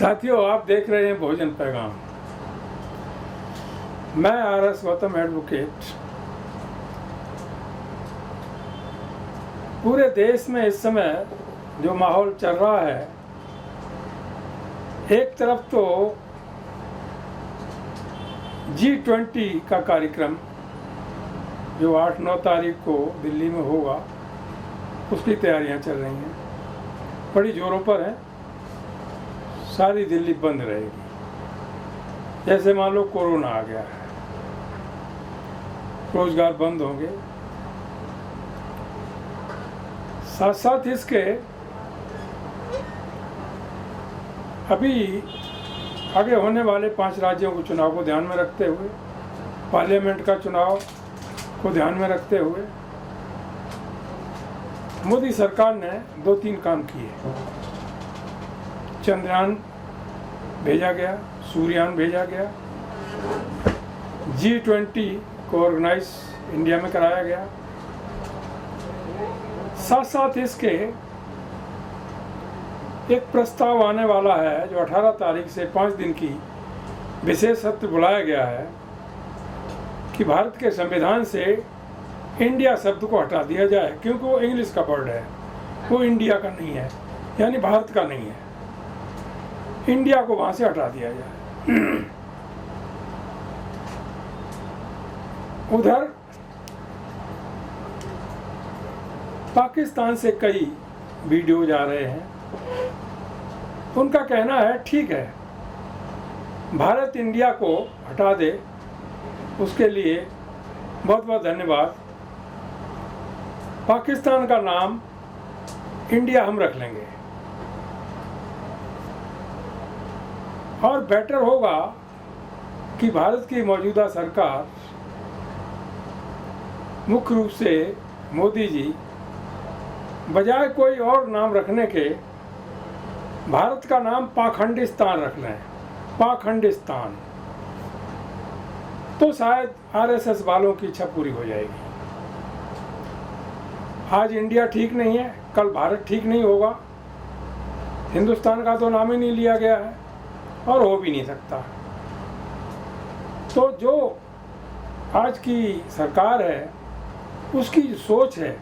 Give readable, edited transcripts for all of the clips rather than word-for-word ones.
साथियों, आप देख रहे हैं भोजन पैगाम। मैं आर.एस. गौतम एडवोकेट। पूरे देश में इस समय जो माहौल चल रहा है, एक तरफ तो G20 का कार्यक्रम जो 8-9 तारीख को दिल्ली में होगा, उसकी तैयारियां चल रही हैं, बड़ी जोरों पर है। सारी दिल्ली बंद रहेगी, जैसे मान लो कोरोना आ गया है। रोजगार बंद होंगे। साथ साथ इसके अभी आगे होने वाले 5 राज्यों के चुनाव को ध्यान में रखते हुए, पार्लियामेंट का चुनाव को ध्यान में रखते हुए मोदी सरकार ने 2-3 काम किए। चंद्रयान भेजा गया, सूर्ययान भेजा गया, G20 को ऑर्गेनाइज इंडिया में कराया गया। साथ साथ इसके एक प्रस्ताव आने वाला है जो 18 तारीख से 5 दिन की विशेष सत्र बुलाया गया है कि भारत के संविधान से इंडिया शब्द को हटा दिया जाए, क्योंकि वो इंग्लिश का वर्ड है, वो इंडिया का नहीं है, यानी भारत का नहीं है। इंडिया को वहां से हटा दिया जाए। उधर पाकिस्तान से कई वीडियो जा रहे हैं। उनका कहना है ठीक है, भारत इंडिया को हटा दे, उसके लिए बहुत बहुत धन्यवाद। पाकिस्तान का नाम इंडिया हम रख लेंगे, और बेटर होगा कि भारत की मौजूदा सरकार, मुख्य रूप से मोदी जी, बजाय कोई और नाम रखने के भारत का नाम पाखंडिस्तान रख लें। पाखंडिस्तान, तो शायद आरएसएस वालों की इच्छा पूरी हो जाएगी। आज इंडिया ठीक नहीं है, कल भारत ठीक नहीं होगा। हिंदुस्तान का तो नाम ही नहीं लिया गया है और हो भी नहीं सकता। तो जो आज की सरकार है, उसकी सोच है,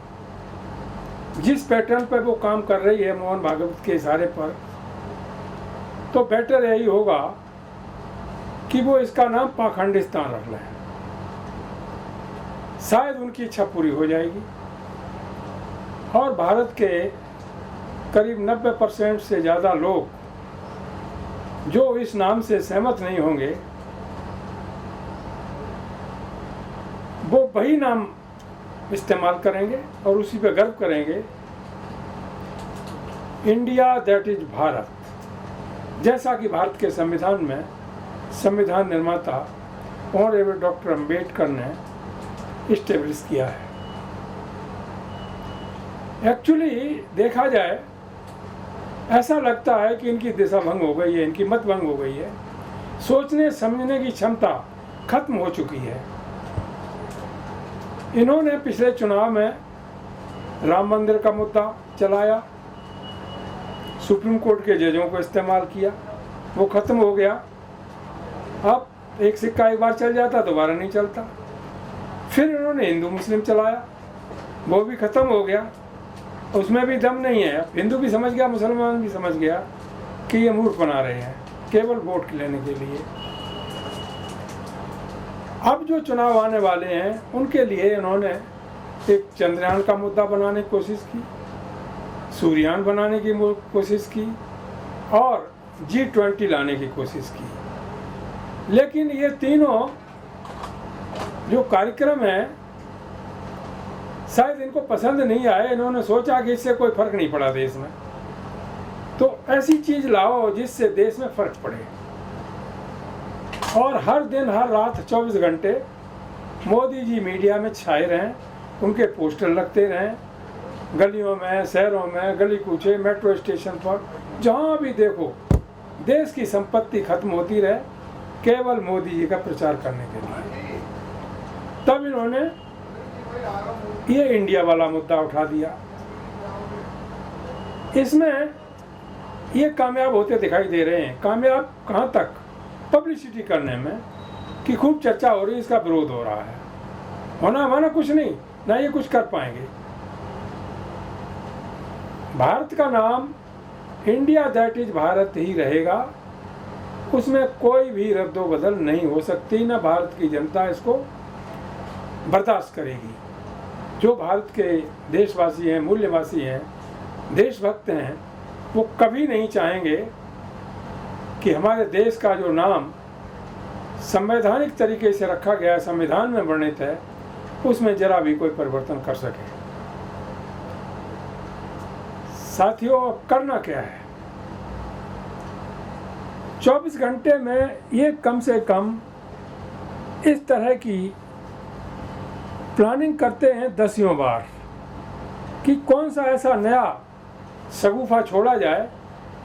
जिस पैटर्न पर वो काम कर रही है मोहन भागवत के इशारे पर, तो बेटर यही होगा कि वो इसका नाम पाखंडिस्तान रख लें। शायद उनकी इच्छा पूरी हो जाएगी और भारत के करीब 90% से ज़्यादा लोग जो इस नाम से सहमत नहीं होंगे, वो वही नाम इस्तेमाल करेंगे और उसी पे गर्व करेंगे, इंडिया दैट इज भारत, जैसा कि भारत के संविधान में संविधान निर्माता ऑनरेबल डॉक्टर अम्बेडकर ने इस्टेब्लिश किया है। एक्चुअली देखा जाए, ऐसा लगता है कि इनकी दिशा भंग हो गई है, इनकी मत भंग हो गई है, सोचने समझने की क्षमता खत्म हो चुकी है। इन्होंने पिछले चुनाव में राम मंदिर का मुद्दा चलाया, सुप्रीम कोर्ट के जजों को इस्तेमाल किया, वो खत्म हो गया। अब एक सिक्का एक बार चल जाता, दोबारा नहीं चलता। फिर इन्होंने हिंदू मुस्लिम चलाया, वो भी खत्म हो गया, उसमें भी दम नहीं है। हिंदू भी समझ गया, मुसलमान भी समझ गया कि ये मूर्ख बना रहे हैं केवल वोट लेने के लिए। अब जो चुनाव आने वाले हैं, उनके लिए इन्होंने एक चंद्रयान का मुद्दा बनाने की कोशिश की, सूर्ययान बनाने की कोशिश की और G20 लाने की कोशिश की। लेकिन ये तीनों जो कार्यक्रम है, शायद इनको पसंद नहीं आए। इन्होंने सोचा कि इससे कोई फर्क नहीं पड़ा देश में, तो ऐसी चीज लाओ जिससे देश में फर्क पड़े। और हर दिन हर रात 24 घंटे मोदी जी मीडिया में छाए रहें, उनके पोस्टर लगते रहें, गलियों में, शहरों में, गली कूचे, मेट्रो स्टेशन पर, जहाँ भी देखो देश की संपत्ति खत्म होती रहे, केवल मोदी जी का प्रचार करने के लिए। तब इन्होंने ये इंडिया वाला मुद्दा उठा दिया। इसमें ये कामयाब होते दिखाई दे रहे हैं। कामयाब कहाँ तक? पब्लिसिटी करने में कि खूब चर्चा हो रही है, इसका विरोध हो रहा है। होना हमारा कुछ नहीं, ना ये कुछ कर पाएंगे। भारत का नाम इंडिया दैट इज भारत ही रहेगा, उसमें कोई भी रद्दो बदल नहीं हो सकती, ना भारत की जनता इसको बर्दाश्त करेगी। जो भारत के देशवासी हैं, मूल्यवासी हैं, देशभक्त हैं, वो कभी नहीं चाहेंगे कि हमारे देश का जो नाम संवैधानिक तरीके से रखा गया, संविधान में वर्णित है, उसमें जरा भी कोई परिवर्तन कर सके। साथियों, अब करना क्या है? 24 घंटे में ये कम से कम इस तरह की प्लानिंग करते हैं 10 बार कि कौन सा ऐसा नया शगुफा छोड़ा जाए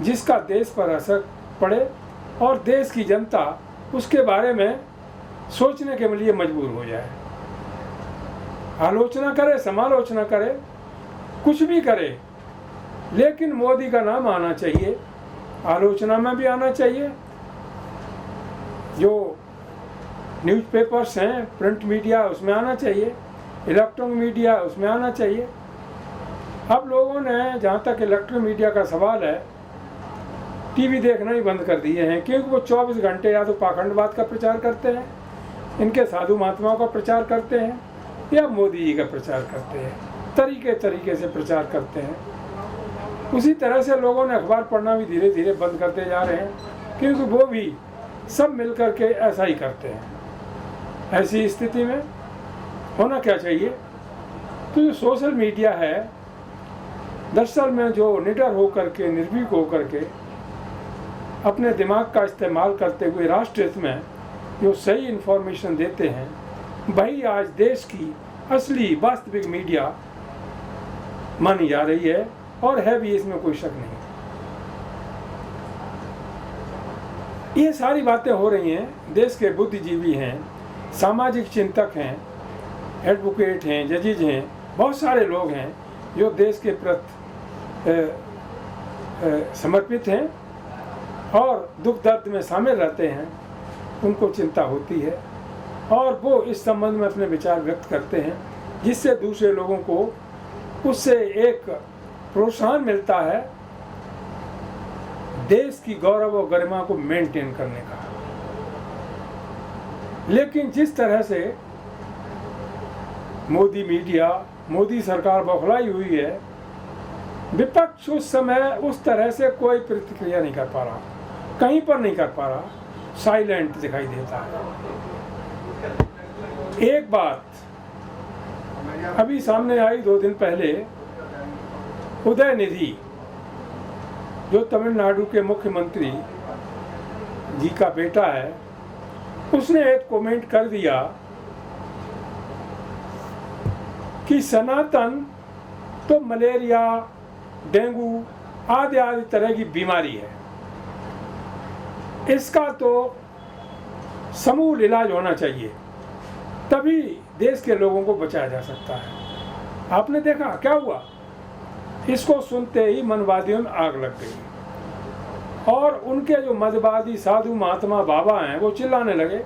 जिसका देश पर असर पड़े और देश की जनता उसके बारे में सोचने के लिए मजबूर हो जाए। आलोचना करे, समालोचना करे, कुछ भी करे, लेकिन मोदी का नाम आना चाहिए, आलोचना में भी आना चाहिए। जो न्यूज़पेपर्स हैं, प्रिंट मीडिया, उसमें आना चाहिए, इलेक्ट्रॉनिक मीडिया उसमें आना चाहिए। अब लोगों ने, जहाँ तक इलेक्ट्रॉनिक मीडिया का सवाल है, टीवी देखना ही बंद कर दिए हैं, क्योंकि वो 24 घंटे या तो पाखंडवाद का प्रचार करते हैं, इनके साधु महात्माओं का प्रचार करते हैं, या मोदी जी का प्रचार करते हैं, तरीके से प्रचार करते हैं। उसी तरह से लोगों ने अखबार पढ़ना भी धीरे धीरे बंद करते जा रहे हैं, क्योंकि वो भी सब मिलकर के ऐसा ही करते हैं। ऐसी स्थिति में होना क्या चाहिए? तो जो सोशल मीडिया है, दरअसल में जो निडर होकर के, निर्भीक होकर के, अपने दिमाग का इस्तेमाल करते हुए राष्ट्र हित में जो सही इन्फॉर्मेशन देते हैं, वही आज देश की असली वास्तविक मीडिया मानी जा रही है, और है भी, इसमें कोई शक नहीं। ये सारी बातें हो रही हैं। देश के बुद्धिजीवी हैं, सामाजिक चिंतक हैं, एडवोकेट हैं, जजेज हैं, बहुत सारे लोग हैं जो देश के प्रति समर्पित हैं और दुख दर्द में शामिल रहते हैं। उनको चिंता होती है और वो इस संबंध में अपने विचार व्यक्त करते हैं, जिससे दूसरे लोगों को उससे एक प्रोत्साहन मिलता है देश की गौरव और गरिमा को मेंटेन करने का। लेकिन जिस तरह से मोदी मीडिया, मोदी सरकार बौखलाई हुई है, विपक्ष उस समय उस तरह से कोई प्रतिक्रिया नहीं कर पा रहा, कहीं पर नहीं कर पा रहा, साइलेंट दिखाई देता है। एक बात अभी सामने आई 2 दिन पहले, उदयनिधि जो तमिलनाडु के मुख्यमंत्री जी का बेटा है, उसने एक कमेंट कर दिया कि सनातन तो मलेरिया, डेंगू आदि तरह की बीमारी है, इसका तो समूल इलाज होना चाहिए, तभी देश के लोगों को बचाया जा सकता है। आपने देखा क्या हुआ? इसको सुनते ही मनवादियों में आग लग गई और उनके जो मदवादी साधु महात्मा बाबा हैं वो चिल्लाने लगे।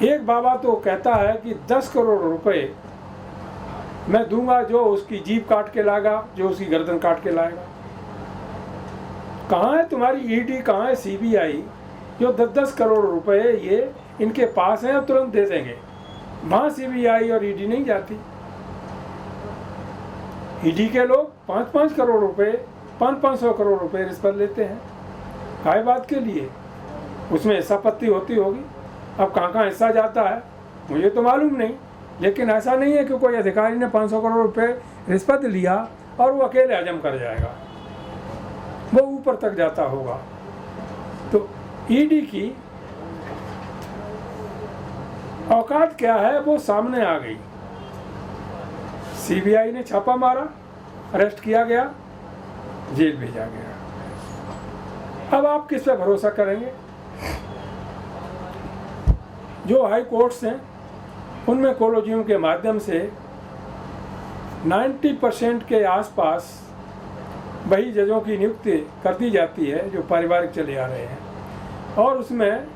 एक बाबा तो कहता है कि 10 करोड़ रुपए मैं दूंगा जो उसकी जीभ काट के लाएगा, जो उसकी गर्दन काट के लाएगा। कहाँ है तुम्हारी ईडी, कहाँ है सीबीआई जो 10-10 करोड़ रुपए ये इनके पास हैं और तुरंत दे देंगे? वहाँ सीबीआई और ईडी नहीं जाती। ईडी के लोग 5-5 करोड़ रुपए, 500 करोड़ रुपए रिश्वत लेते हैं। काय बात के लिए? उसमें हिस्सा पत्ती होती होगी। अब कहाँ हिस्सा जाता है मुझे तो मालूम नहीं, लेकिन ऐसा नहीं है कि कोई अधिकारी ने 500 करोड़ रुपए रिश्वत लिया और वो अकेले हजम कर जाएगा, वो ऊपर तक जाता होगा। तो ईडी की औकात क्या है वो सामने आ गई। सीबीआई ने छापा मारा, अरेस्ट किया गया, जेल भेजा गया। अब आप किस पे भरोसा करेंगे? जो हाई कोर्ट्स हैं उनमें कोलोजियम के माध्यम से 90% के आसपास वही जजों की नियुक्ति कर दी जाती है जो पारिवारिक चले आ रहे हैं, और उसमें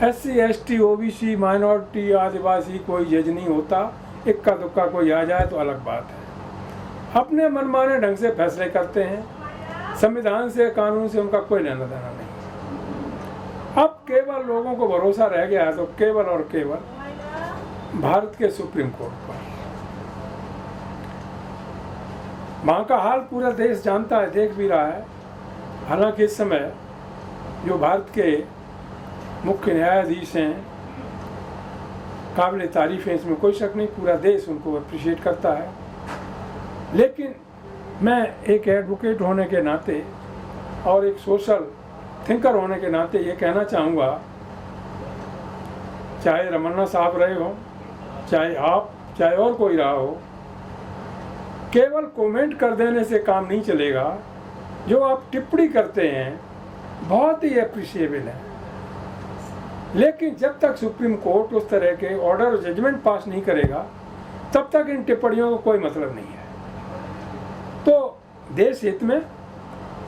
SC ST OBC माइनॉरिटी आदिवासी कोई जज नहीं होता। इक्का दुक्का कोई आ जाए तो अलग बात है। अपने मनमाने ढंग से फैसले करते हैं, संविधान से कानून से उनका कोई लेना देना नहीं। अब केवल लोगों को भरोसा रह गया है तो केवल और केवल भारत के सुप्रीम कोर्ट पर। वहाँ का हाल पूरा देश जानता है, देख भी रहा है। हालांकि इस समय जो भारत के मुख्य न्यायाधीश हैं काबिल तारीफ है, इसमें कोई शक नहीं, पूरा देश उनको अप्रिशिएट करता है। लेकिन मैं एक एडवोकेट होने के नाते और एक सोशल थिंकर होने के नाते ये कहना चाहूँगा, चाहे रमन्ना साहब रहे हो, चाहे आप, चाहे और कोई रहा हो, केवल कमेंट कर देने से काम नहीं चलेगा। जो आप टिप्पणी करते हैं बहुत ही अप्रिशिएबल है, लेकिन जब तक सुप्रीम कोर्ट उस तरह के ऑर्डर और जजमेंट पास नहीं करेगा तब तक इन टिप्पणियों का कोई मतलब नहीं है। तो देश हित में,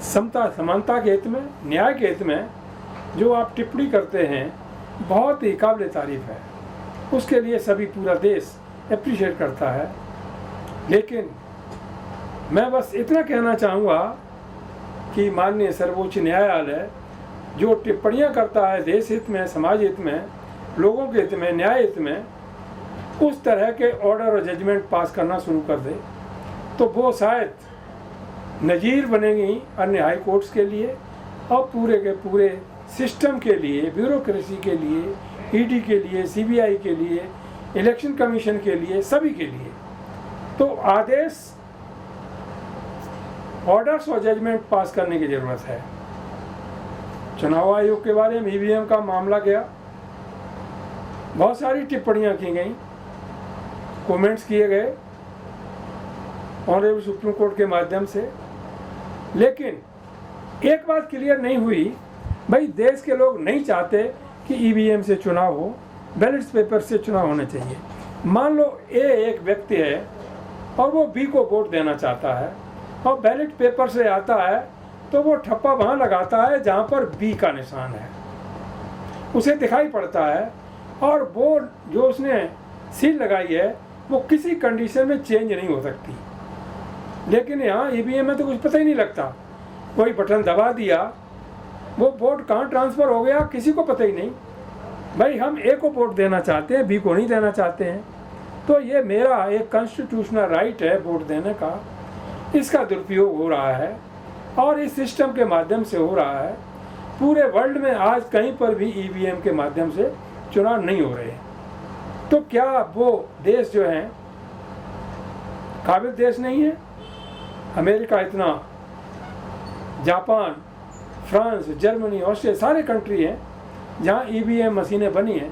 समता समानता के हित में, न्याय के हित में जो आप टिप्पणी करते हैं बहुत ही काबिल तारीफ है, उसके लिए सभी पूरा देश अप्रिशिएट करता है। लेकिन मैं बस इतना कहना चाहूँगा कि माननीय सर्वोच्च न्यायालय जो टिप्पणियाँ करता है देश हित में, समाज हित में, लोगों के हित में, न्याय हित में, उस तरह के ऑर्डर और जजमेंट पास करना शुरू कर दे तो वो शायद नज़ीर बनेंगी अन्य हाई कोर्ट्स के लिए और पूरे के पूरे सिस्टम के लिए, ब्यूरोक्रेसी के लिए, ED के लिए, CBI के लिए, इलेक्शन कमीशन के लिए, सभी के लिए। तो आदेश, ऑर्डर्स और जजमेंट पास करने की ज़रूरत है। चुनाव आयोग के बारे में EVM का मामला गया, बहुत सारी टिप्पणियां की गई, कमेंट्स किए गए ऑनरेबल सुप्रीम कोर्ट के माध्यम से, लेकिन एक बात क्लियर नहीं हुई, भाई देश के लोग नहीं चाहते कि EVM से चुनाव हो, बैलेट पेपर से चुनाव होने चाहिए। मान लो A एक व्यक्ति है और वो B को वोट देना चाहता है और बैलेट पेपर से आता है तो वो ठप्पा वहाँ लगाता है जहाँ पर B का निशान है, उसे दिखाई पड़ता है, और वो जो उसने सील लगाई है वो किसी कंडीशन में चेंज नहीं हो सकती। लेकिन यहाँ EVM में तो कुछ पता ही नहीं लगता, कोई बटन दबा दिया, वो वोट कहाँ ट्रांसफ़र हो गया किसी को पता ही नहीं। भाई हम A को वोट देना चाहते हैं, B को नहीं देना चाहते हैं, तो ये मेरा एक कॉन्स्टिट्यूशनल राइट है वोट देने का, इसका दुरुपयोग हो रहा है और इस सिस्टम के माध्यम से हो रहा है। पूरे वर्ल्ड में आज कहीं पर भी EVM के माध्यम से चुनाव नहीं हो रहे हैं। तो क्या वो देश जो हैं काबिल देश नहीं है? अमेरिका इतना, जापान, फ्रांस, जर्मनी, ऑस्ट्रेलिया, सारे कंट्री हैं जहाँ EVM मशीनें बनी हैं,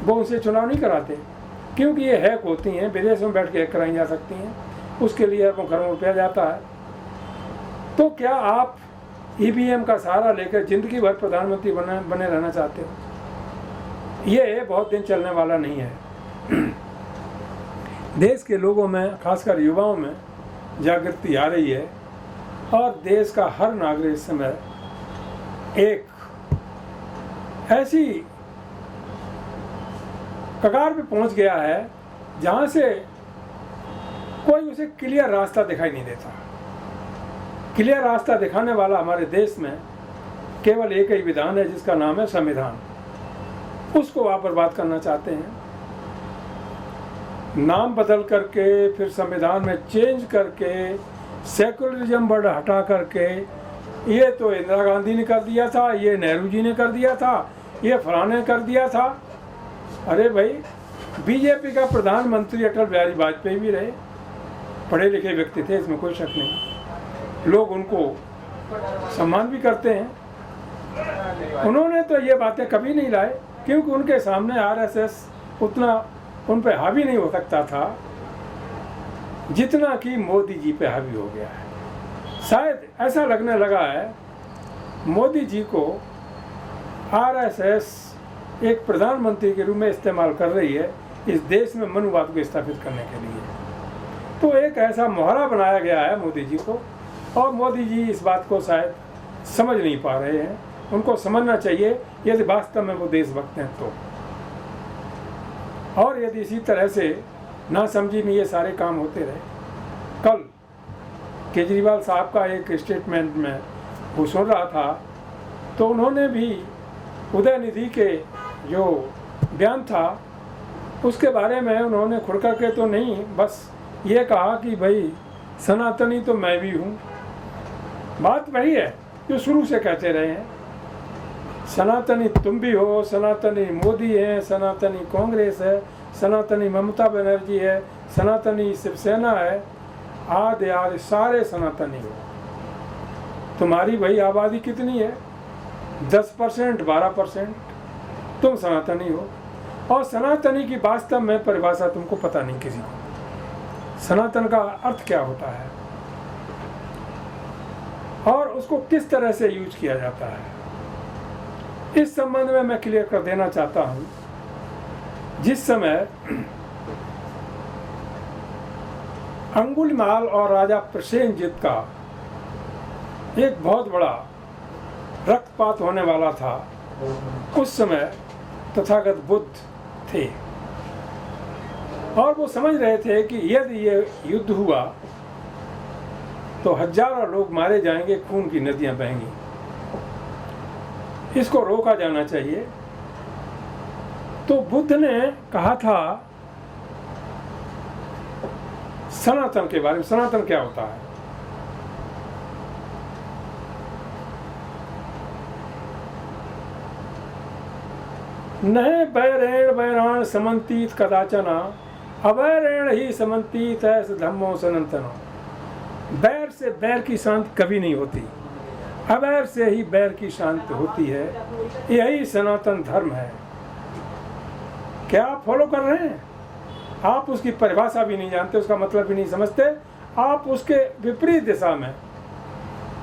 वो उनसे चुनाव नहीं कराते क्योंकि ये हैक होती हैं, विदेश में बैठ के हैक कराई जा सकती हैं, उसके लिए अरबों खरबों रुपया जाता है। तो क्या आप EVM का सहारा लेकर जिंदगी भर प्रधानमंत्री बने रहना चाहते हो? ये बहुत दिन चलने वाला नहीं है। देश के लोगों में, खासकर युवाओं में जागृति आ रही है और देश का हर नागरिक इस समय एक ऐसी कगार पे पहुंच गया है जहां से कोई उसे क्लियर रास्ता दिखाई नहीं देता। क्लियर रास्ता दिखाने वाला हमारे देश में केवल एक ही विधान है जिसका नाम है संविधान। उसको आप बर्बाद करना चाहते हैं, नाम बदल करके, फिर संविधान में चेंज करके, सेकुलरिज्म वर्ड हटा करके, ये तो इंदिरा गांधी ने कर दिया था, ये नेहरू जी ने कर दिया था, ये फलाने ने कर दिया था। अरे भाई, बीजेपी का प्रधानमंत्री अटल बिहारी वाजपेयी भी रहे, पढ़े लिखे व्यक्ति थे, इसमें कोई शक नहीं, लोग उनको सम्मान भी करते हैं। उन्होंने तो ये बातें कभी नहीं लाए क्योंकि उनके सामने आरएसएस उतना उन पे हावी नहीं हो सकता था जितना कि मोदी जी पे हावी हो गया है। शायद ऐसा लगने लगा है मोदी जी को आरएसएस एक प्रधानमंत्री के रूप में इस्तेमाल कर रही है इस देश में मनुवाद को स्थापित करने के लिए। तो एक ऐसा मोहरा बनाया गया है मोदी जी को और मोदी जी इस बात को शायद समझ नहीं पा रहे हैं। उनको समझना चाहिए यदि वास्तव में वो देशभक्त हैं तो। और यदि इसी तरह से नासमझी में ये सारे काम होते रहे, कल केजरीवाल साहब का एक स्टेटमेंट में वो सुन रहा था, तो उन्होंने भी उदयनिधि के जो बयान था उसके बारे में उन्होंने खुल करके तो नहीं, बस ये कहा कि भाई सनातनी तो मैं भी हूँ। बात वही है जो शुरू से कहते रहे हैं, सनातनी तुम भी हो, सनातनी मोदी है, सनातनी कांग्रेस है, सनातनी ममता बनर्जी है, सनातनी शिवसेना है, आदि आदि सारे सनातनी हो। तुम्हारी भाई आबादी कितनी है? 10%, 12%। तुम सनातनी हो, और सनातनी की वास्तव में परिभाषा तुमको पता नहीं किसी को। सनातन का अर्थ क्या होता है और उसको किस तरह से यूज किया जाता है, इस संबंध में मैं क्लियर कर देना चाहता हूं। जिस समय अंगुलीमाल और राजा प्रसेनजित का एक बहुत बड़ा रक्तपात होने वाला था, उस समय तथागत बुद्ध थे और वो समझ रहे थे कि यदि ये युद्ध हुआ तो हजारों लोग मारे जाएंगे, खून की नदियां बहेंगी, इसको रोका जाना चाहिए। तो बुद्ध ने कहा था सनातन के बारे में। सनातन क्या होता है? नहे बैरेण बैराण समन्तीत कदाचना, अबैरेण ही समन्तीत है धम्मो सनातनो। बैर से बैर की शांति कभी नहीं होती, अबैर से ही बैर की शांति होती है। यही सनातन धर्म है। क्या आप फॉलो कर रहे हैं? आप उसकी परिभाषा भी नहीं जानते, उसका मतलब भी नहीं समझते, आप उसके विपरीत दिशा में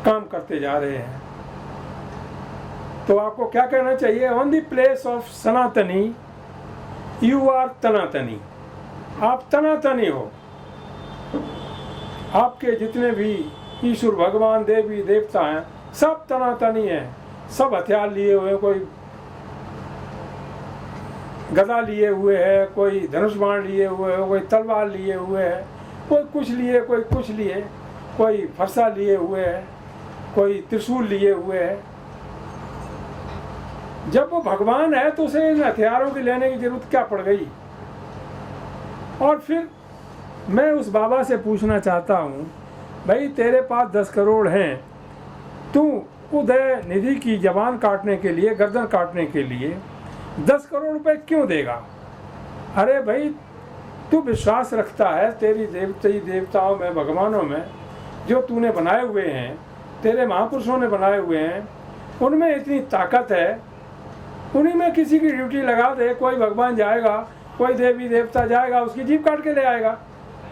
काम करते जा रहे हैं। तो आपको क्या कहना चाहिए? ऑन द प्लेस ऑफ सनातनी यू आर तनातनी। आप तनातनी हो। आपके जितने भी ईश्वर भगवान देवी देवता हैं सब तनातनी हैं। सब हथियार लिए हुए, कोई गदा लिए हुए है, कोई धनुष बाण लिए हुए है, कोई तलवार लिए हुए है, कोई कुछ लिए, कोई कुछ लिए, कोई फरसा लिए हुए है, कोई त्रिशूल लिए हुए है। जब वो भगवान है तो उसे इन हथियारों की लेने की जरूरत क्या पड़ गई? और फिर मैं उस बाबा से पूछना चाहता हूँ, भाई तेरे पास 10 करोड़ हैं, तू उदय निधि की जबान काटने के लिए, गर्दन काटने के लिए 10 करोड़ रुपए क्यों देगा? अरे भाई तू विश्वास रखता है तेरी देवताओं में, भगवानों में जो तूने बनाए हुए हैं, तेरे महापुरुषों ने बनाए हुए हैं, उनमें इतनी ताकत है, उन्हीं में किसी की ड्यूटी लगा दे। कोई भगवान जाएगा, कोई देवी देवता जाएगा, उसकी जीभ काट के ले आएगा,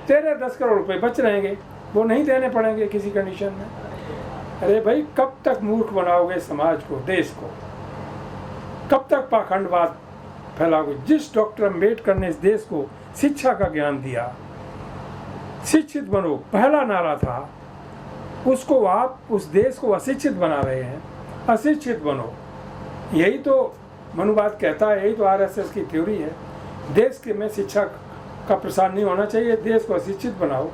तेरे 10 करोड़ रुपए बच रहेंगे, वो नहीं देने पड़ेंगे किसी कंडीशन में। अरे भाई कब तक मूर्ख बनाओगे समाज को, देश को? कब तक पाखंडवाद फैलाओगे? जिस डॉक्टर अम्बेडकर ने इस देश को शिक्षा का ज्ञान दिया, शिक्षित बनो पहला नारा था, उसको आप उस देश को अशिक्षित बना रहे हैं। अशिक्षित बनो, यही तो मनुवाद कहता है, यही तो आरएसएस की थ्योरी है। देश के में शिक्षा का प्रसार नहीं होना चाहिए, देश को अशिक्षित बनाओ,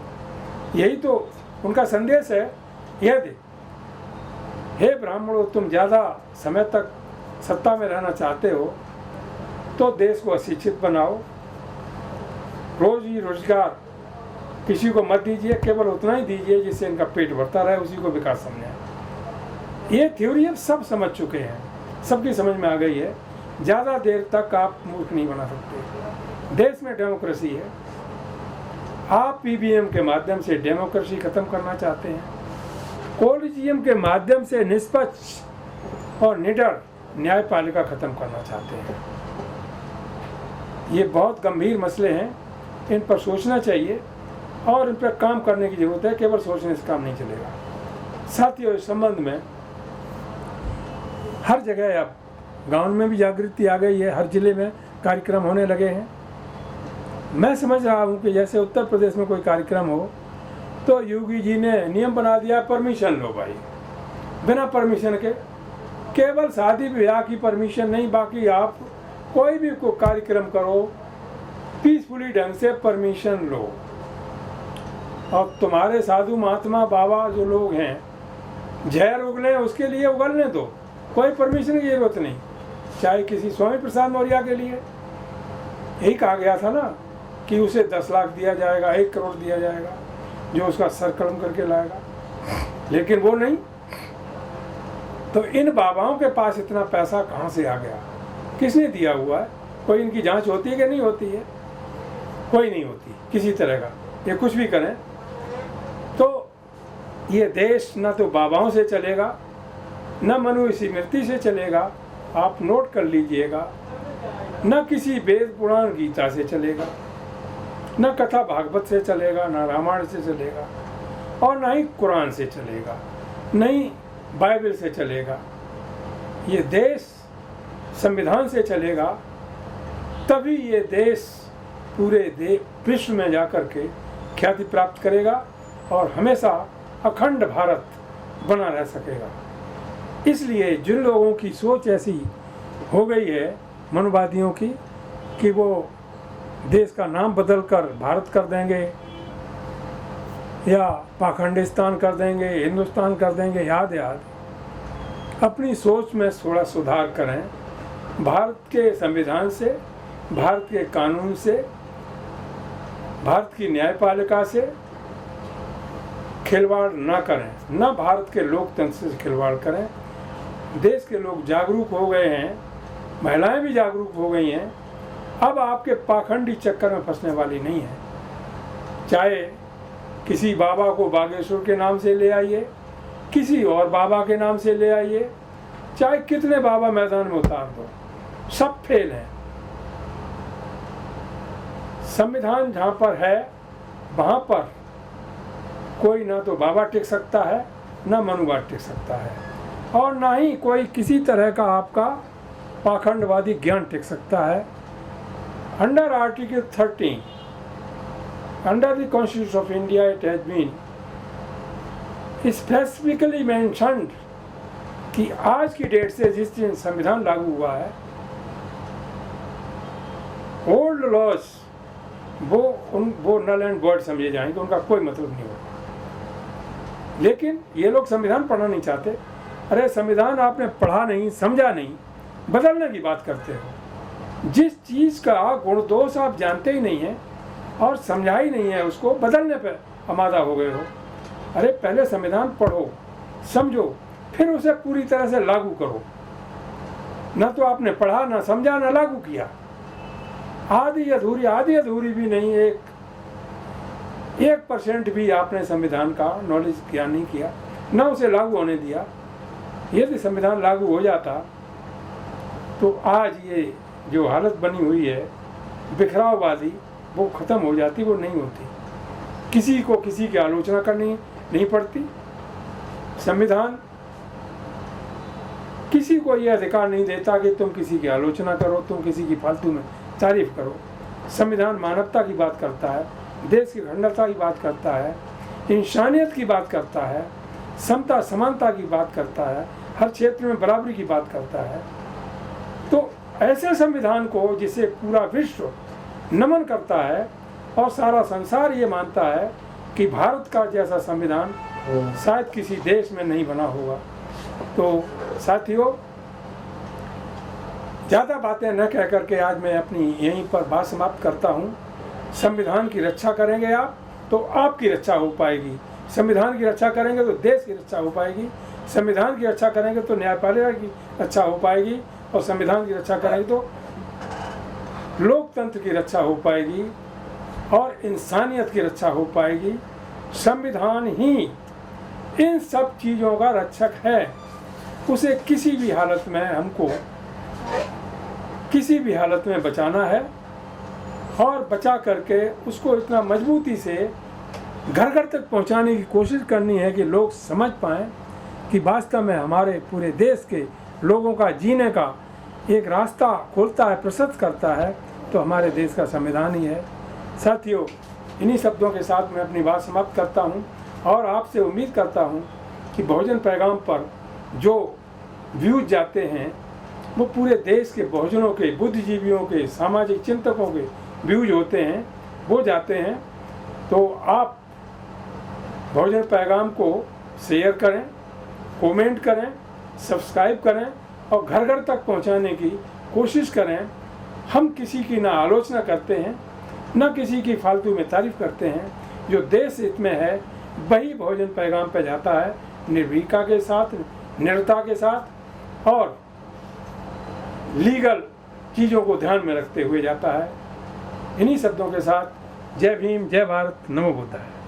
यही तो उनका संदेश है। यदि हे ब्राह्मणों तुम ज़्यादा समय तक सत्ता में रहना चाहते हो तो देश को अशिक्षित बनाओ, रोजी रोजगार किसी को मत दीजिए, केवल उतना ही दीजिए जिससे इनका पेट भरता रहे, उसी को विकास समझें। ये थ्योरी अब सब समझ चुके हैं, सबकी समझ में आ गई है। ज़्यादा देर तक आप मूर्ख नहीं बना सकते। देश में डेमोक्रेसी है, आप पीबीएम के माध्यम से डेमोक्रेसी खत्म करना चाहते हैं, कोलिजियम के माध्यम से निष्पक्ष और निडर न्यायपालिका खत्म करना चाहते हैं। ये बहुत गंभीर मसले हैं, इन पर सोचना चाहिए और इन पर काम करने की जरूरत है। केवल सोचने से काम नहीं चलेगा। साथियों, इस संबंध में हर जगह अब गांव में भी जागृति आ गई है, हर जिले में कार्यक्रम होने लगे हैं। मैं समझ रहा हूं कि जैसे उत्तर प्रदेश में कोई कार्यक्रम हो तो योगी जी ने नियम बना दिया, परमिशन लो भाई, बिना परमिशन के, केवल शादी ब्याह की परमिशन नहीं, बाकी आप कोई भी को कार्यक्रम करो पीसफुली ढंग से परमिशन लो। और तुम्हारे साधु महात्मा बाबा जो लोग हैं, जहर उगले उसके लिए उगलने दो, कोई परमिशन की जरूरत नहीं। चाहे किसी स्वामी प्रसाद मौर्य के लिए यही कहा गया था ना कि उसे 10 लाख दिया जाएगा, 1 करोड़ दिया जाएगा, जो उसका सर कलम करके लाएगा, लेकिन वो नहीं। तो इन बाबाओं के पास इतना पैसा कहाँ से आ गया, किसने दिया हुआ है? कोई इनकी जांच होती है कि नहीं होती है? कोई नहीं होती किसी तरह का। ये कुछ भी करें तो ये देश न तो बाबाओं से चलेगा, न मनुस्मृति से चलेगा, आप नोट कर लीजिएगा, न किसी वेद पुराण गीता से चलेगा, न कथा भागवत से चलेगा, न रामायण से चलेगा, और न ही कुरान से चलेगा, न ही बाइबल से चलेगा। ये देश संविधान से चलेगा, तभी ये देश पूरे विश्व में जाकर के ख्याति प्राप्त करेगा और हमेशा अखंड भारत बना रह सकेगा। इसलिए जिन लोगों की सोच ऐसी हो गई है मनुवादियों की कि वो देश का नाम बदलकर भारत कर देंगे या पाखंडिस्तान कर देंगे, हिंदुस्तान कर देंगे, याद अपनी सोच में थोड़ा सुधार करें। भारत के संविधान से, भारत के कानून से, भारत की न्यायपालिका से खिलवाड़ ना करें, न भारत के लोकतंत्र से खिलवाड़ करें। देश के लोग जागरूक हो गए हैं, महिलाएं भी जागरूक हो गई हैं, अब आपके पाखंडी चक्कर में फंसने वाली नहीं है। चाहे किसी बाबा को बागेश्वर के नाम से ले आइए, किसी और बाबा के नाम से ले आइए, चाहे कितने बाबा मैदान में उतार दो, सब फेल हैं। संविधान जहाँ पर है वहाँ पर कोई ना तो बाबा टिक सकता है, ना मनुवाद टिक सकता है, और ना ही कोई किसी तरह का आपका पाखंडवादी ज्ञान टिक सकता है। Under article 13 under the constitution of India it has been specifically mentioned कि आज की डेट से जिस दिन संविधान लागू हुआ है, ओल्ड लॉज वो नल एंड वॉइड समझे जाएंगे, उनका कोई मतलब नहीं होगा। लेकिन ये लोग संविधान पढ़ना नहीं चाहते। अरे संविधान आपने पढ़ा नहीं, समझा नहीं, बदलने की बात करते हो। जिस चीज़ का गुण दोष आप जानते ही नहीं है और समझा ही नहीं है, उसको बदलने पर आमादा हो गए हो। अरे पहले संविधान पढ़ो, समझो, फिर उसे पूरी तरह से लागू करो। न तो आपने पढ़ा, ना समझा, ना लागू किया। आधी अधूरी भी नहीं, 1% भी आपने संविधान का नॉलेज ज्ञान नहीं किया, न उसे लागू होने दिया। यदि संविधान लागू हो जाता तो आज ये जो हालत बनी हुई है बिखराववादी, वो ख़त्म हो जाती, वो नहीं होती। किसी को किसी की आलोचना करनी नहीं पड़ती। संविधान किसी को ये अधिकार नहीं देता कि तुम किसी की आलोचना करो, तुम किसी की फालतू में तारीफ करो। संविधान मानवता की बात करता है, देश की अखंडता की बात करता है, इंसानियत की बात करता है, समता समानता की बात करता है, हर क्षेत्र में बराबरी की बात करता है। तो ऐसे संविधान को जिसे पूरा विश्व नमन करता है और सारा संसार ये मानता है कि भारत का जैसा संविधान शायद किसी देश में नहीं बना होगा। तो साथियों, ज़्यादा बातें न कह करके आज मैं अपनी यहीं पर बात समाप्त करता हूँ। संविधान की रक्षा करेंगे आप तो आपकी रक्षा हो पाएगी, संविधान की रक्षा करेंगे तो देश की रक्षा हो पाएगी, संविधान की रक्षा करेंगे तो न्यायपालिका की रक्षा हो पाएगी, और संविधान की रक्षा करेंगे तो लोकतंत्र की रक्षा हो पाएगी और इंसानियत की रक्षा हो पाएगी। संविधान ही इन सब चीज़ों का रक्षक है। उसे किसी भी हालत में हमको किसी भी हालत में बचाना है और बचा करके उसको इतना मजबूती से घर घर तक पहुंचाने की कोशिश करनी है कि लोग समझ पाएं कि वास्तव में हमारे पूरे देश के लोगों का जीने का एक रास्ता खोलता है, प्रशस्त करता है, तो हमारे देश का संविधान ही है। साथियों, इन्हीं शब्दों के साथ मैं अपनी बात समाप्त करता हूँ और आपसे उम्मीद करता हूँ कि बहुजन पैगाम पर जो व्यूज जाते हैं वो पूरे देश के बहुजनों के, बुद्धिजीवियों के, सामाजिक चिंतकों के व्यूज होते हैं, वो जाते हैं। तो आप बहुजन पैगाम को शेयर करें, कमेंट करें, सब्सक्राइब करें और घर घर तक पहुंचाने की कोशिश करें। हम किसी की ना आलोचना करते हैं, ना किसी की फालतू में तारीफ करते हैं। जो देश हित में है वही बहुजन पैगाम पे जाता है, निर्भीकता के साथ, निडरता के साथ और लीगल चीज़ों को ध्यान में रखते हुए जाता है। इन्हीं शब्दों के साथ जय भीम, जय भारत, नमो बुद्धाय।